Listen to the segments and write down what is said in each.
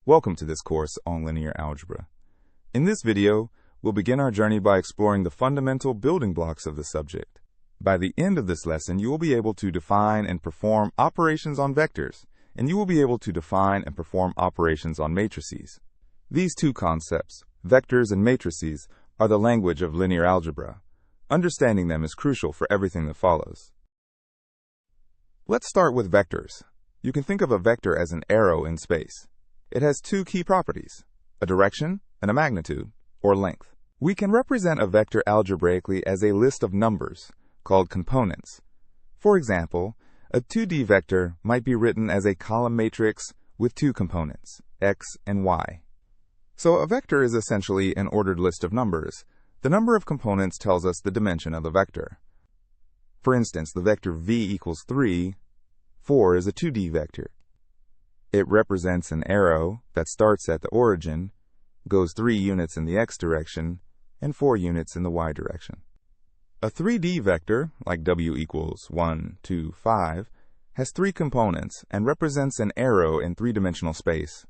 Welcome to this course on linear algebra. In this video, we'll begin our journey by exploring the fundamental building blocks of the subject. By the end of this lesson, you will be able to define and perform operations on vectors, and you will be able to define and perform operations on matrices. These two concepts, vectors and matrices, are the language of linear algebra. Understanding them is crucial for everything that follows. Let's start with vectors. You can think of a vector as an arrow in space. It has two key properties, a direction and a magnitude, or length. We can represent a vector algebraically as a list of numbers, called components. For example, a 2D vector might be written as a column matrix with two components, x and y. So a vector is essentially an ordered list of numbers. The number of components tells us the dimension of the vector. For instance, the vector v equals 3, 4 is a 2D vector. It represents an arrow that starts at the origin, goes 3 units in the x direction, and 4 units in the y direction. A 3D vector, like w equals 1, 2, 5, has 3 components and represents an arrow in 3-dimensional space.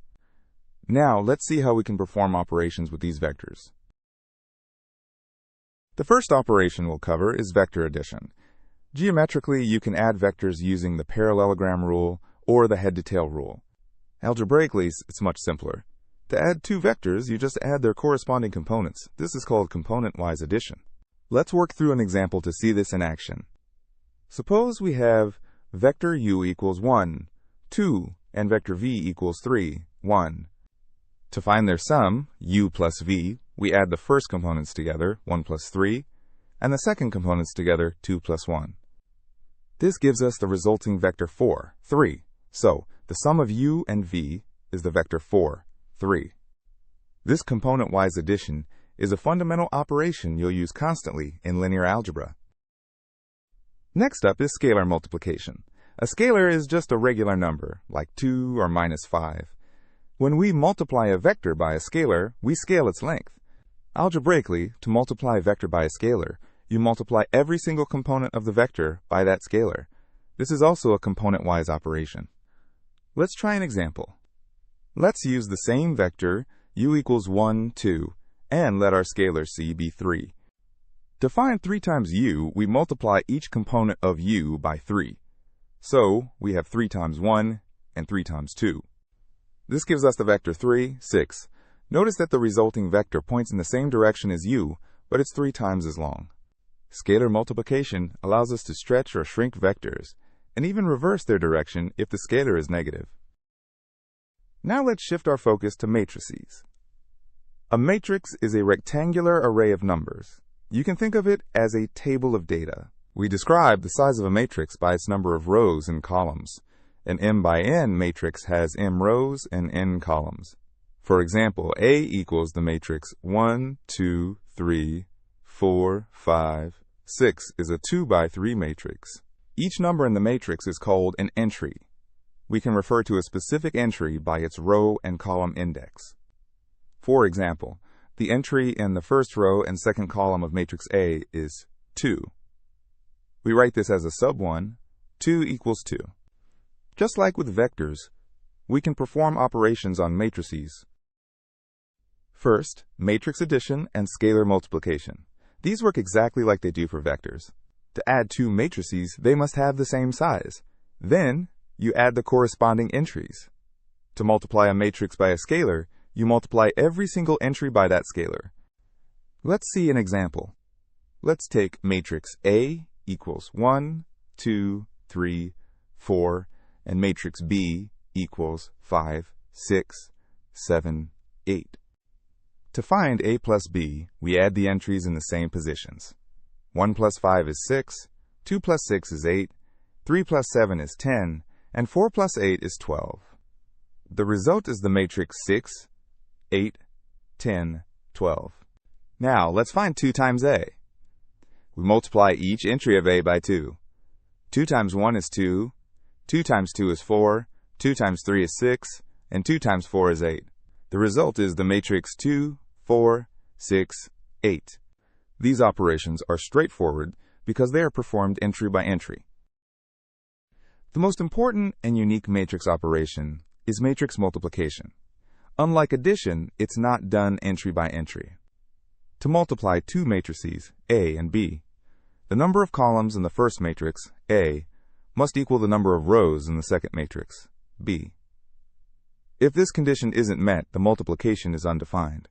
Now, let's see how we can perform operations with these vectors. The first operation we'll cover is vector addition. Geometrically, you can add vectors using the parallelogram rule or the head-to-tail rule. Algebraically, it's much simpler. To add two vectors, you just add their corresponding components. This is called component-wise addition. Let's work through an example to see this in action. Suppose we have vector u equals 1, 2, and vector v equals 3, 1. To find their sum, u plus v, we add the first components together, 1 plus 3, and the second components together, 2 plus 1. This gives us the resulting vector 4, 3. So, the sum of u and v is the vector 4, 3. This component-wise addition is a fundamental operation you'll use constantly in linear algebra. Next up is scalar multiplication. A scalar is just a regular number, like 2 or minus 5. When we multiply a vector by a scalar, we scale its length. Algebraically, to multiply a vector by a scalar, you multiply every single component of the vector by that scalar. This is also a component-wise operation. Let's try an example. Let's use the same vector, u equals 1, 2, and let our scalar c be 3. To find 3 times u, we multiply each component of u by 3. So, we have 3 times 1 and 3 times 2. This gives us the vector 3, 6. Notice that the resulting vector points in the same direction as u, but it's 3 times as long. Scalar multiplication allows us to stretch or shrink vectors, and even reverse their direction if the scalar is negative. Now let's shift our focus to matrices. A matrix is a rectangular array of numbers. You can think of it as a table of data. We describe the size of a matrix by its number of rows and columns. An m by n matrix has m rows and n columns. For example, A equals the matrix 1, 2, 3, 4, 5, 6 is a 2 by 3 matrix. Each number in the matrix is called an entry. We can refer to a specific entry by its row and column index. For example, the entry in the first row and second column of matrix A is 2. We write this as a sub-1, 2 equals 2. Just like with vectors, we can perform operations on matrices. First, matrix addition and scalar multiplication. These work exactly like they do for vectors. To add two matrices, they must have the same size. Then, you add the corresponding entries. To multiply a matrix by a scalar, you multiply every single entry by that scalar. Let's see an example. Let's take matrix A equals 1, 2, 3, 4, and matrix B equals 5, 6, 7, 8. To find A plus B, we add the entries in the same positions. 1 plus 5 is 6, 2 plus 6 is 8, 3 plus 7 is 10, and 4 plus 8 is 12. The result is the matrix 6, 8, 10, 12. Now, let's find 2 times A. We multiply each entry of A by 2. 2 times 1 is 2, 2 times 2 is 4, 2 times 3 is 6, and 2 times 4 is 8. The result is the matrix 2, 4, 6, 8. These operations are straightforward because they are performed entry by entry. The most important and unique matrix operation is matrix multiplication. Unlike addition, it's not done entry by entry. To multiply two matrices, A and B, the number of columns in the first matrix, A, must equal the number of rows in the second matrix, B. If this condition isn't met, the multiplication is undefined.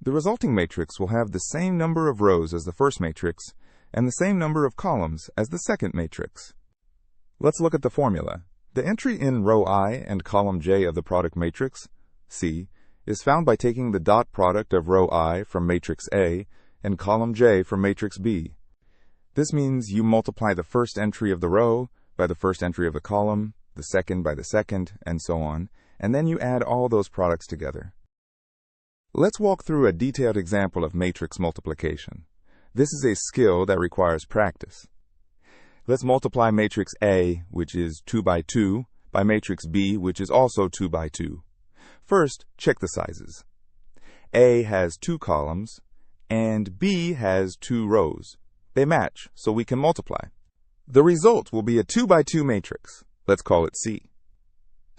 The resulting matrix will have the same number of rows as the first matrix and the same number of columns as the second matrix. Let's look at the formula. The entry in row I and column J of the product matrix, C, is found by taking the dot product of row I from matrix A and column J from matrix B. This means you multiply the first entry of the row by the first entry of the column, the second by the second, and so on, and then you add all those products together. Let's walk through a detailed example of matrix multiplication. This is a skill that requires practice. Let's multiply matrix A, which is 2 by 2, by matrix B, which is also 2 by 2. First, check the sizes. A has 2 columns, and B has 2 rows. They match, so we can multiply. The result will be a 2 by 2 matrix. Let's call it C.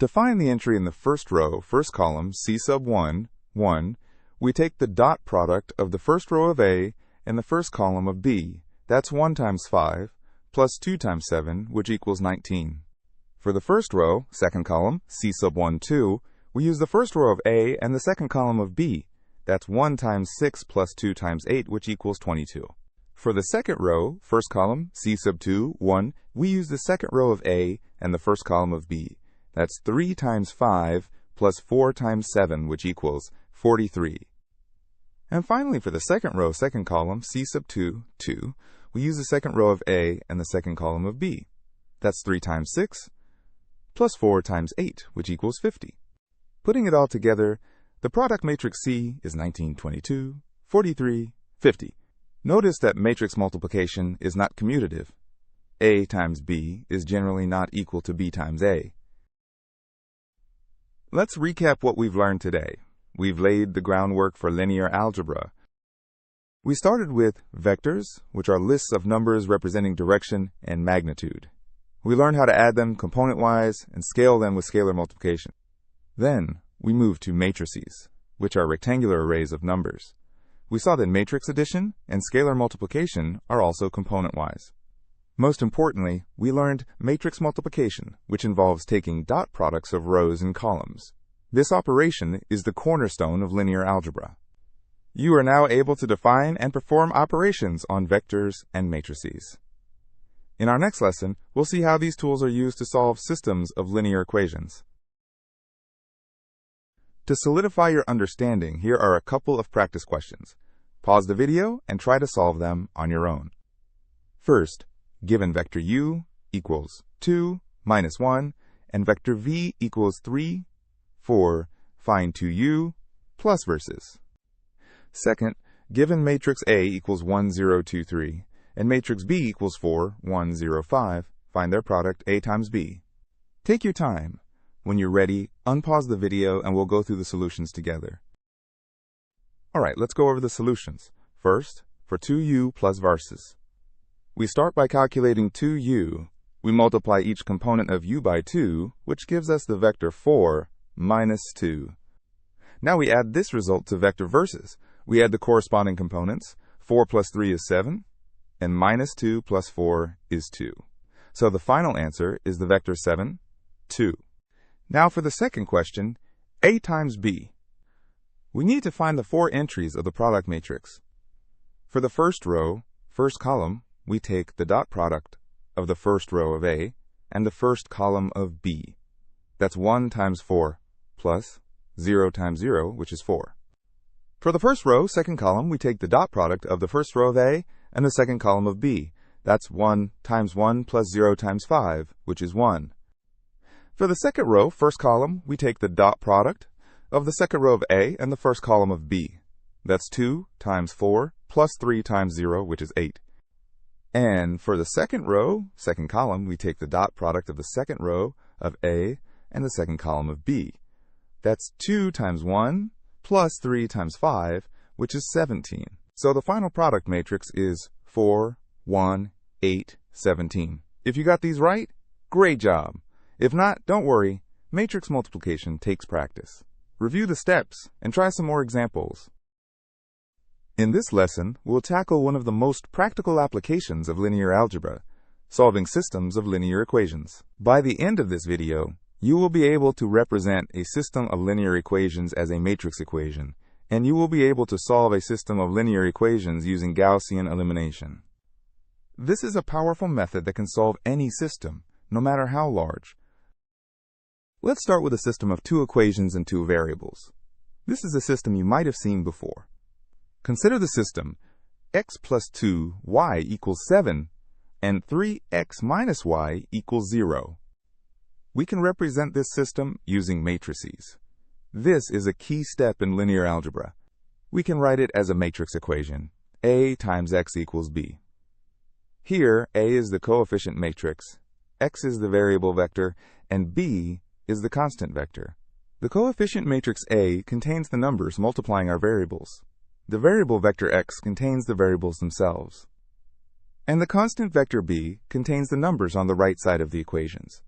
To find the entry in the first row, first column, C sub 1, 1, we take the dot product of the first row of A and the first column of B. That's 1 times 5, plus 2 times 7, which equals 19. For the first row, second column, C sub 1, 2, we use the first row of A and the second column of B. That's 1 times 6 plus 2 times 8, which equals 22. For the second row, first column, C sub 2, 1, we use the second row of A and the first column of B. That's 3 times 5 plus 4 times 7, which equals 43. And finally, for the second row, second column, C sub 2, 2, we use the second row of A and the second column of B. That's 3 times 6 plus 4 times 8, which equals 50. Putting it all together, the product matrix C is 19, 22, 43, 50. Notice that matrix multiplication is not commutative. A times B is generally not equal to B times A. Let's recap what we've learned today. We've laid the groundwork for linear algebra. We started with vectors, which are lists of numbers representing direction and magnitude. We learned how to add them component-wise and scale them with scalar multiplication. Then, we moved to matrices, which are rectangular arrays of numbers. We saw that matrix addition and scalar multiplication are also component-wise. Most importantly, we learned matrix multiplication, which involves taking dot products of rows and columns. This operation is the cornerstone of linear algebra. You are now able to define and perform operations on vectors and matrices. In our next lesson, we'll see how these tools are used to solve systems of linear equations. To solidify your understanding, here are a couple of practice questions. Pause the video and try to solve them on your own. First, given vector u equals 2 minus 1 and vector v equals 3, 4, find 2u plus versus. Second, given matrix A equals 1, 0, 2, 3 and matrix B equals 4, 1, 0, 5, find their product A times B. Take your time. When you're ready, unpause the video and we'll go through the solutions together. Alright, let's go over the solutions. First, for 2u plus versus. We start by calculating 2u. We multiply each component of u by 2, which gives us the vector 4 minus 2. Now we add this result to vector versus. We add the corresponding components. 4 plus 3 is 7, and minus 2 plus 4 is 2. So the final answer is the vector 7, 2. Now for the second question, A times B. We need to find the 4 entries of the product matrix. For the first row, first column, we take the dot product of the first row of A and the first column of B. That's 1 times 4 plus 0 times 0, which is 4. For the first row, second column, we take the dot product of the first row of A and the second column of B. That's 1 times 1 plus 0 times 5, which is 1. For the second row, first column, we take the dot product of the second row of A and the first column of B. That's 2 times 4 plus 3 times 0, which is 8. And for the second row, second column, we take the dot product of the second row of A and the second column of B. That's 2 times 1 plus 3 times 5, which is 17. So the final product matrix is 4, 1, 8, 17. If you got these right, great job. If not, don't worry. Matrix multiplication takes practice. Review the steps and try some more examples. In this lesson, we'll tackle one of the most practical applications of linear algebra, solving systems of linear equations. By the end of this video, you will be able to represent a system of linear equations as a matrix equation, and you will be able to solve a system of linear equations using Gaussian elimination. This is a powerful method that can solve any system, no matter how large. Let's start with a system of two equations and two variables. This is a system you might have seen before. Consider the system x plus 2, y equals 7, and 3x minus y equals 0. We can represent this system using matrices. This is a key step in linear algebra. We can write it as a matrix equation, A times x equals b. Here, A is the coefficient matrix, x is the variable vector, and b is the constant vector. The coefficient matrix A contains the numbers multiplying our variables. The variable vector x contains the variables themselves. And the constant vector b contains the numbers on the right side of the equations.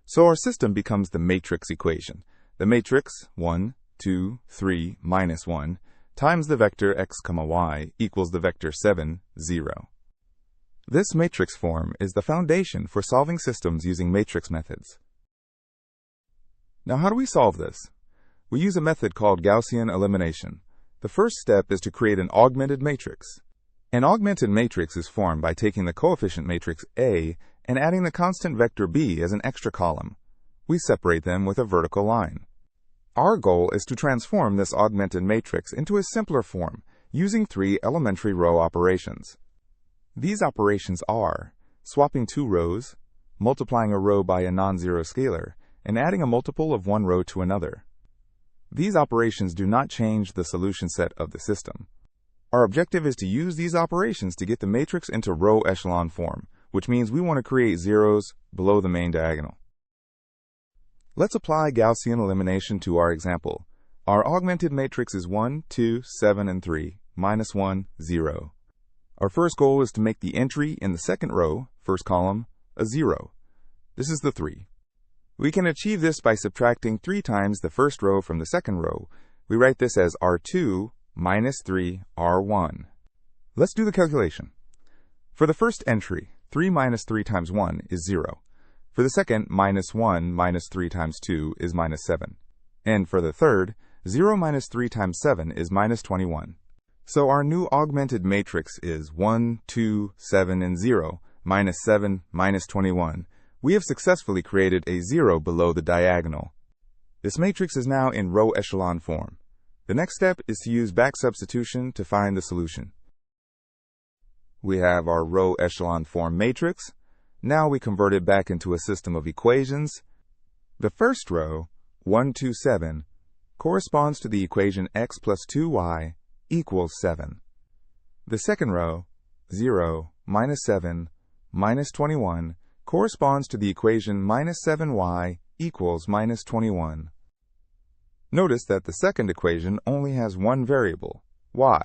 So our system becomes the matrix equation. The matrix 1, 2, 3, minus 1 times the vector x, y equals the vector 7, 0. This matrix form is the foundation for solving systems using matrix methods. Now, how do we solve this? We use a method called Gaussian elimination. The first step is to create an augmented matrix. An augmented matrix is formed by taking the coefficient matrix A and adding the constant vector b as an extra column. We separate them with a vertical line. Our goal is to transform this augmented matrix into a simpler form using three elementary row operations. These operations are swapping two rows, multiplying a row by a non-zero scalar, and adding a multiple of one row to another. These operations do not change the solution set of the system. Our objective is to use these operations to get the matrix into row echelon form, which means we want to create zeros below the main diagonal. Let's apply Gaussian elimination to our example. Our augmented matrix is 1, 2, 7, and 3, minus 1, 0. Our first goal is to make the entry in the second row, first column, a 0. This is the 3. We can achieve this by subtracting 3 times the first row from the second row. We write this as R2 minus 3 R1. Let's do the calculation. For the first entry, 3 minus 3 times 1 is 0. For the second, minus 1 minus 3 times 2 is minus 7. And for the third, 0 minus 3 times 7 is minus 21. So our new augmented matrix is 1, 2, 7, and 0, minus 7, minus 21. We have successfully created a 0 below the diagonal. This matrix is now in row echelon form. The next step is to use back substitution to find the solution. We have our row echelon form matrix. Now we convert it back into a system of equations. The first row, 1, 2, 7, corresponds to the equation x plus 2y equals 7. The second row, 0, minus 7, minus 21, corresponds to the equation minus 7y equals minus 21. Notice that the second equation only has one variable, y.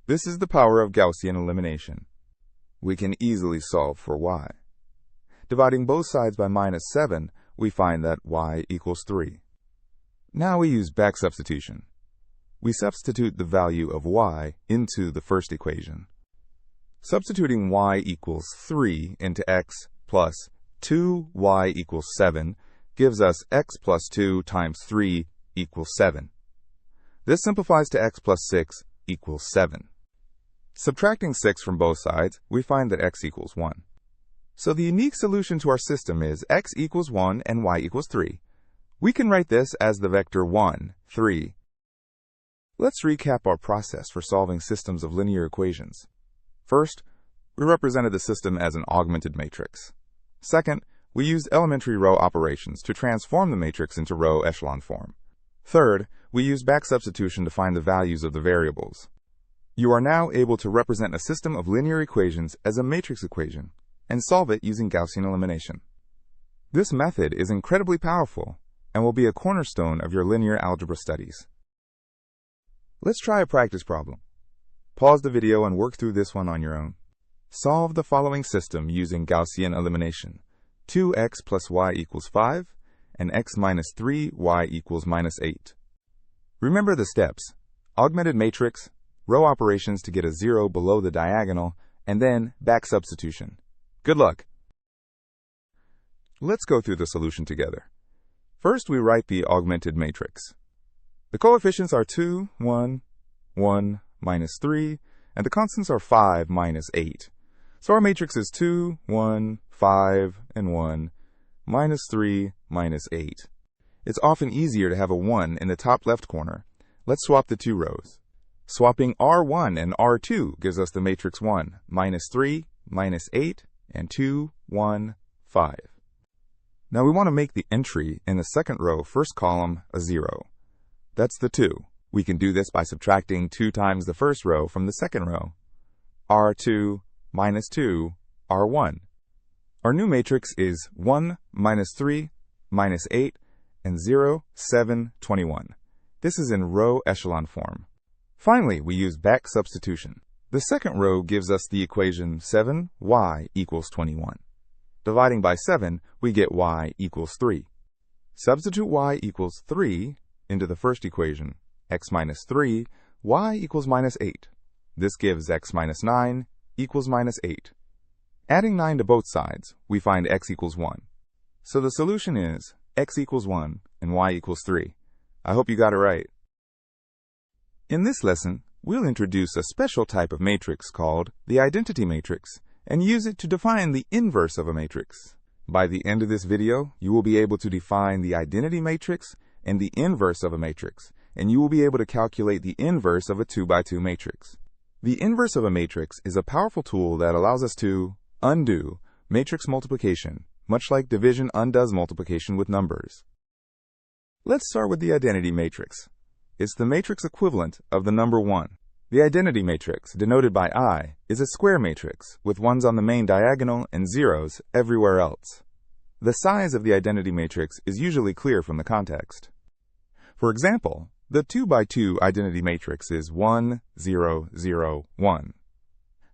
This is the power of Gaussian elimination. We can easily solve for y. Dividing both sides by minus 7, we find that y equals 3. Now we use back substitution. We substitute the value of y into the first equation. Substituting y equals 3 into x plus 2y equals 7 gives us x plus 2 times 3 equals 7. This simplifies to x plus 6 equals 7. Subtracting 6 from both sides, we find that x equals 1. So the unique solution to our system is x equals 1 and y equals 3. We can write this as the vector 1, 3. Let's recap our process for solving systems of linear equations. First, we represented the system as an augmented matrix. Second, we used elementary row operations to transform the matrix into row echelon form. Third, we used back substitution to find the values of the variables. You are now able to represent a system of linear equations as a matrix equation and solve it using Gaussian elimination. This method is incredibly powerful and will be a cornerstone of your linear algebra studies. Let's try a practice problem. Pause the video and work through this one on your own. Solve the following system using Gaussian elimination. 2x plus y equals 5, and x minus 3, y equals minus 8. Remember the steps: augmented matrix, row operations to get a 0 below the diagonal, and then back substitution. Good luck! Let's go through the solution together. First, we write the augmented matrix. The coefficients are 2, 1, 1, minus 3, and the constants are 5, minus 8. So our matrix is 2, 1, 5, and 1, minus 3, minus 8. It's often easier to have a 1 in the top left corner. Let's swap the two rows. Swapping R1 and R2 gives us the matrix 1, minus 3, minus 8, and 2, 1, 5. Now we want to make the entry in the second row, first column, a 0. That's the 2. We can do this by subtracting 2 times the first row from the second row. R2 minus 2, R1. Our new matrix is 1, minus 3, minus 8, and 0, 7, 21. This is in row echelon form. Finally, we use back substitution. The second row gives us the equation 7y equals 21. Dividing by 7, we get y equals 3. Substitute y equals 3 into the first equation, x minus 3, y equals minus 8. This gives x minus 9 equals minus 8. Adding 9 to both sides, we find x equals 1. So the solution is x equals 1 and y equals 3. I hope you got it right. In this lesson, we'll introduce a special type of matrix called the identity matrix and use it to define the inverse of a matrix. By the end of this video, you will be able to define the identity matrix and the inverse of a matrix, and you will be able to calculate the inverse of a 2x2 matrix. The inverse of a matrix is a powerful tool that allows us to undo matrix multiplication, much like division undoes multiplication with numbers. Let's start with the identity matrix. It's the matrix equivalent of the number 1. The identity matrix, denoted by I, is a square matrix with 1s on the main diagonal and 0s everywhere else. The size of the identity matrix is usually clear from the context. For example, the 2x2 identity matrix is 1, 0, 0, 1.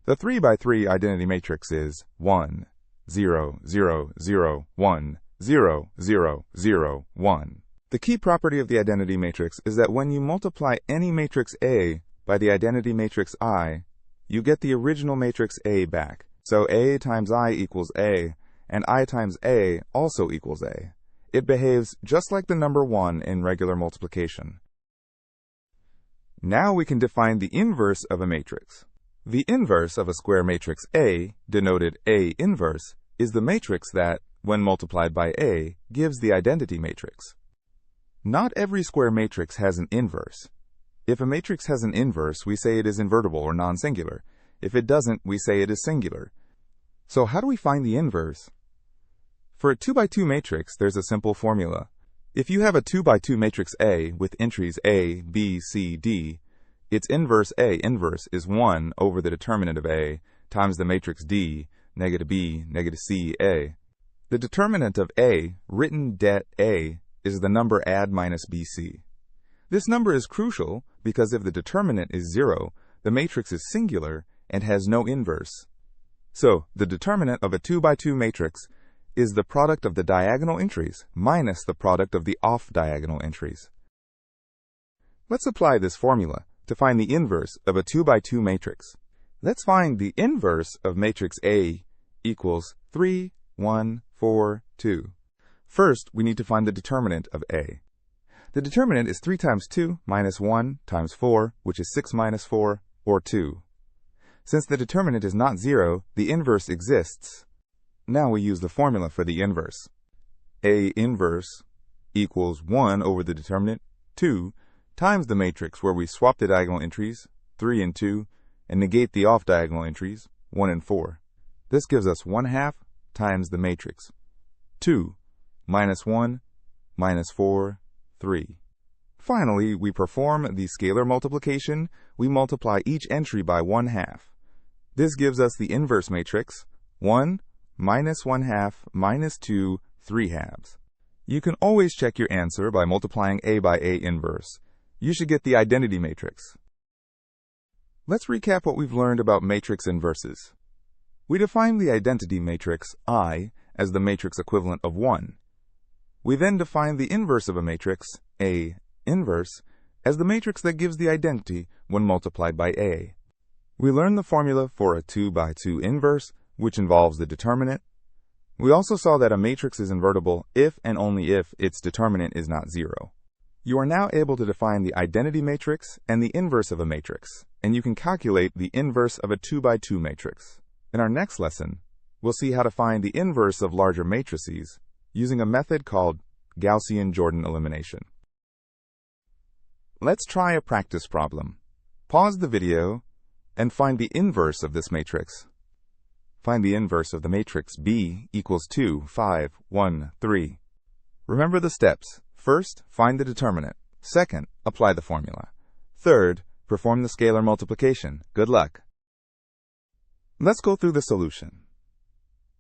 The 3x3 identity matrix is 1, 0, 0, 0, 1, 0, 0, 0, 1. The key property of the identity matrix is that when you multiply any matrix A by the identity matrix I, you get the original matrix A back. So A times I equals A, and I times A also equals A. It behaves just like the number 1 in regular multiplication. Now we can define the inverse of a matrix. The inverse of a square matrix A, denoted A inverse, is the matrix that, when multiplied by A, gives the identity matrix. Not every square matrix has an inverse. If a matrix has an inverse, we say it is invertible or non-singular. If it doesn't, we say it is singular. So how do we find the inverse? For a 2x2 matrix, there's a simple formula. If you have a 2x2 matrix A with entries A, B, C, D, its inverse A inverse is 1 over the determinant of A times the matrix D, negative B, negative C, A. The determinant of A, written det A, is the number add minus BC. This number is crucial because if the determinant is 0, the matrix is singular and has no inverse. So, the determinant of a 2x2 matrix is the product of the diagonal entries minus the product of the off-diagonal entries. Let's apply this formula to find the inverse of a 2x2 matrix. Let's find the inverse of matrix A equals 3, 1, 4, 2. First, we need to find the determinant of A. The determinant is 3 times 2 minus 1 times 4, which is 6 minus 4, or 2. Since the determinant is not 0, the inverse exists. Now we use the formula for the inverse. A inverse equals 1 over the determinant, 2, times the matrix where we swap the diagonal entries, 3 and 2, and negate the off-diagonal entries, 1 and 4. This gives us 1/2 times the matrix, 2, minus 1, minus 4, 3. Finally, we perform the scalar multiplication. We multiply each entry by 1/2. This gives us the inverse matrix, 1, minus 1/2, minus 2, 3/2. You can always check your answer by multiplying A by A inverse. You should get the identity matrix. Let's recap what we've learned about matrix inverses. We define the identity matrix I as the matrix equivalent of 1. We then define the inverse of a matrix, A inverse, as the matrix that gives the identity when multiplied by A. We learned the formula for a 2 by 2 inverse, which involves the determinant. We also saw that a matrix is invertible if and only if its determinant is not 0. You are now able to define the identity matrix and the inverse of a matrix, and you can calculate the inverse of a 2 by 2 matrix. In our next lesson, we'll see how to find the inverse of larger matrices using a method called Gaussian-Jordan elimination. Let's try a practice problem. Pause the video and find the inverse of this matrix. Find the inverse of the matrix B equals 2, 5, 1, 3. Remember the steps. First, find the determinant. Second, apply the formula. Third, perform the scalar multiplication. Good luck. Let's go through the solution.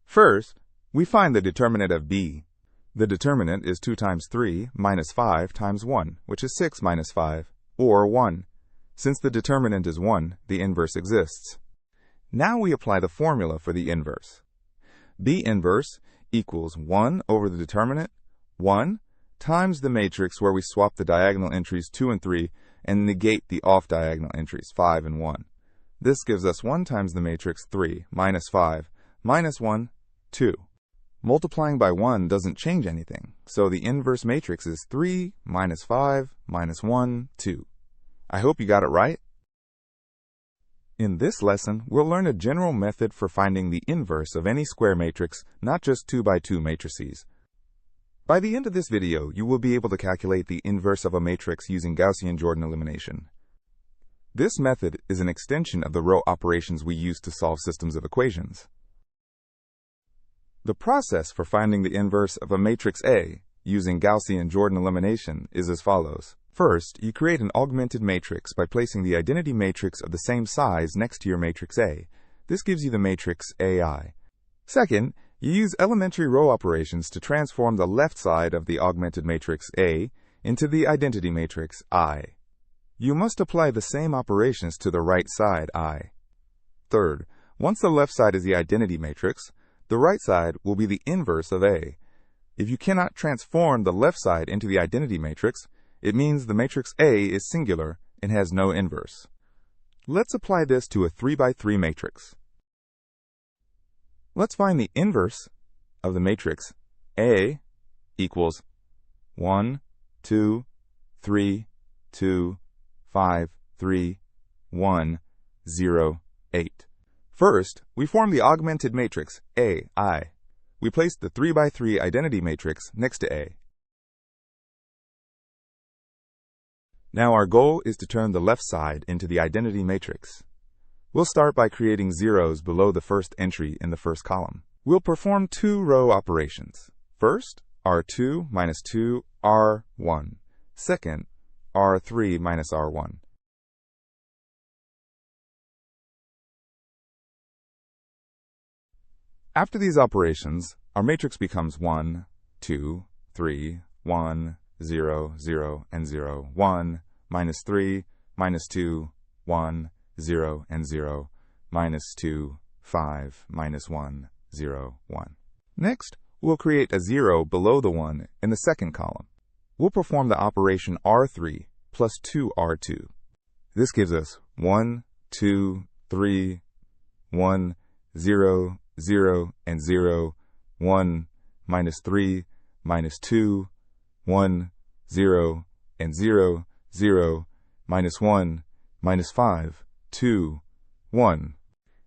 First, we find the determinant of B. The determinant is 2 times 3 minus 5 times 1, which is 6 minus 5, or 1. Since the determinant is 1, the inverse exists. Now we apply the formula for the inverse. B inverse equals 1 over the determinant, 1, times the matrix where we swap the diagonal entries 2 and 3 and negate the off-diagonal entries 5 and 1. This gives us 1 times the matrix 3 minus 5 minus 1, 2. Multiplying by 1 doesn't change anything, so the inverse matrix is 3 minus 5 minus 1, 2. I hope you got it right. In this lesson, we'll learn a general method for finding the inverse of any square matrix, not just 2 by 2 matrices. By the end of this video, you will be able to calculate the inverse of a matrix using Gaussian-Jordan elimination. This method is an extension of the row operations we use to solve systems of equations. The process for finding the inverse of a matrix A using Gaussian-Jordan elimination is as follows. First, you create an augmented matrix by placing the identity matrix of the same size next to your matrix A. This gives you the matrix AI. Second, you use elementary row operations to transform the left side of the augmented matrix A into the identity matrix I. You must apply the same operations to the right side I. Third, once the left side is the identity matrix, the right side will be the inverse of A. If you cannot transform the left side into the identity matrix, it means the matrix A is singular and has no inverse. Let's apply this to a 3 by 3 matrix. Let's find the inverse of the matrix A equals 1, 2, 3, 2, 5, 3, 1, 0, 8. First, we form the augmented matrix AI. We place the 3 by 3 identity matrix next to A. Now our goal is to turn the left side into the identity matrix. We'll start by creating zeros below the first entry in the first column. We'll perform 2 row operations. First, R2 minus 2 R1. Second, R3 minus R1. After these operations, our matrix becomes 1, 2, 3, 1, 0, 0, and 0, 1, minus 3, minus 2, 1, 0, and 0, minus 2, 5, minus 1, 0, 1. Next, we'll create a 0 below the 1 in the second column. We'll perform the operation R3 plus 2R2. This gives us 1, 2, 3, 1, 0, 0, and 0, 1, minus 3, minus 2, 1, 0, and 0, 0, minus 1, minus 5, 2, 1.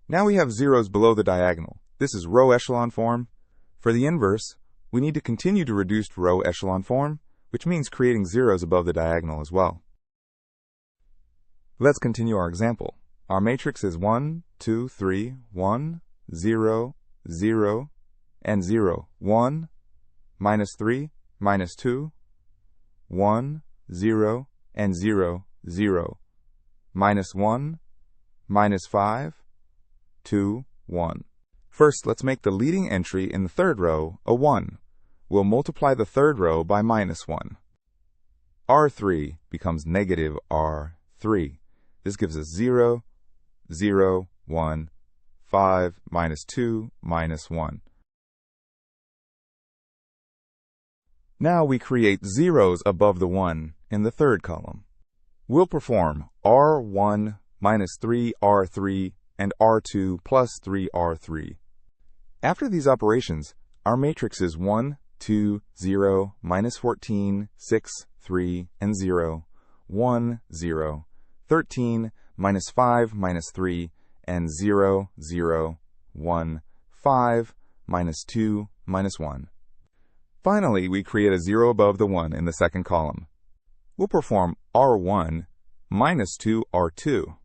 Now we have zeros below the diagonal. This is row echelon form. For the inverse, we need to continue to reduced row echelon form, which means creating zeros above the diagonal as well. Let's continue our example. Our matrix is 1, 2, 3, 1, 0, 0, and 0, 1, minus 3, minus 2, 1, 0, and 0, 0, minus 1, minus 5, 2, 1. First, let's make the leading entry in the third row a 1. We'll multiply the third row by minus 1. R3 becomes negative R3. This gives us 0, 0, 1, 5, minus 2, minus 1. Now we create zeros above the 1 in the third column. We'll perform R1 minus 3R3 and R2 plus 3R3. After these operations, our matrix is 1, 2, 0, minus 14, 6, 3, and 0, 1, 0, 13, minus 5, minus 3, and 0, 0, 1, 5, minus 2, minus 1. Finally, we create a 0 above the 1 in the second column. We'll perform R1 minus 2R2.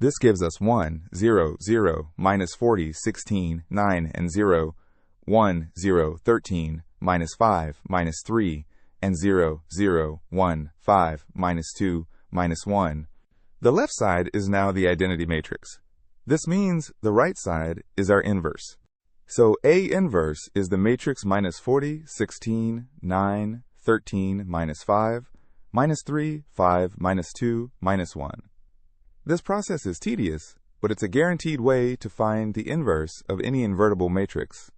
This gives us 1, 0, 0, minus 40, 16, 9, and 0, 1, 0, 13, minus 5, minus 3, and 0, 0, 1, 5, minus 2, minus 1. The left side is now the identity matrix. This means the right side is our inverse. So A inverse is the matrix minus 40, 16, 9, 13, minus 5, minus 3, 5, minus 2, minus 1. This process is tedious, but it's a guaranteed way to find the inverse of any invertible matrix.